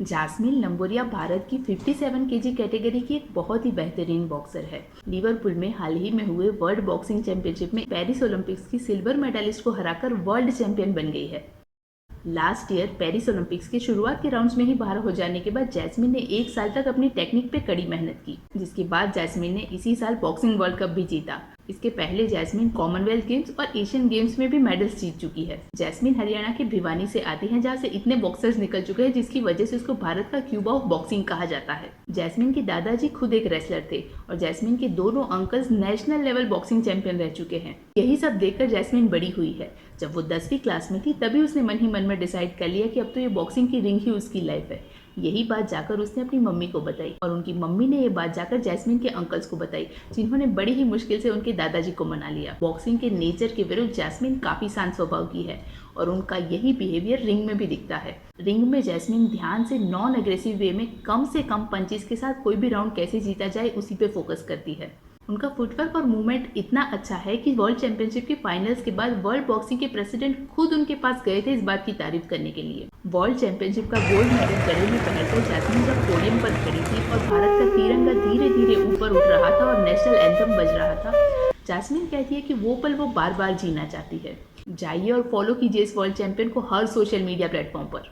Jasmine Lamboria Bharat की 57 KG category की एक बहुत ही बेहतरीन बॉक्सर है। लिवरपूल में हाल ही में हुए वर्ल्ड बॉक्सिंग चैंपियनशिप में पेरिस ओलंपिक्स की सिल्वर मेडलिस्ट को हराकर वर्ल्ड चैंपियन बन गई है। लास्ट ईयर पेरिस ओलंपिक्स के शुरुआत के राउंड्स में ही बाहर हो जाने के बाद जैस्मिन ने एक साल तक अपनी टेक्निक पे कड़ी मेहनत की, जिसके बाद जैस्मिन ने इसी साल बॉक्सिंग वर्ल्ड कप भी जीता। इसके पहले जैस्मिन कॉमनवेल्थ गेम्स और एशियन गेम्स में भी मेडल्स जीत चुकी है। जैस्मिन हरियाणा के भिवानी से आती हैं, जहाँ से इतने बॉक्सर्स निकल चुके हैं जिसकी वजह से उसको भारत का क्यूबा ऑफ बॉक्सिंग कहा जाता है। जैस्मिन के दादाजी खुद एक रेसलर थे और जैस्मिन के दोनों uncles national level boxing champion रह चुके हैं। यही सब देखकर जैस्मिन बड़ी हुई है। जब वो 10वीं क्लास में थी तभी उसने मन ही मन में डिसाइड कर लिया कि अब तो ये बॉक्सिंग की रिंग ही उसकी लाइफ है। यही बात जाकर उसने अपनी मम्मी को बताई और उनकी मम्मी ने ये बात जाकर जैस्मिन के अंकल्स को बताई, जिन्होंने बड़ी ही मुश्किल से उनके दादाजी को मना लिया। बॉक्सिंग के नेचर के विरुद्ध जैस्मिन काफी शांत स्वभाव की है और उनका यही बिहेवियर रिंग में भी दिखता है। रिंग में जैस्मिन ध्यान से नॉन एग्रेसिव वे में कम से कम पंचेस के साथ कोई भी राउंड कैसे जीता जाए उसी पे फोकस करती है। उनका फुटवर्क और मूवमेंट इतना अच्छा है कि वर्ल्ड चैंपियनशिप के फाइनल्स के बाद वर्ल्ड बॉक्सिंग के प्रेसिडेंट खुद उनके पास गए थे इस बात की तारीफ करने के लिए। वर्ल्ड चैंपियनशिप का गोल्ड मेडल गले में पहनकर जैस्मिन जब पोडियम पर खड़ी थी और भारत का तिरंगा धीरे धीरे ऊपर उठ रहा था और नेशनल एंथम बज रहा था, जैस्मिन कहती है कि वो पल वो बार बार जीना चाहती है। जाइए और फॉलो कीजिए इस वर्ल्ड चैंपियन को हर सोशल मीडिया प्लेटफॉर्म पर।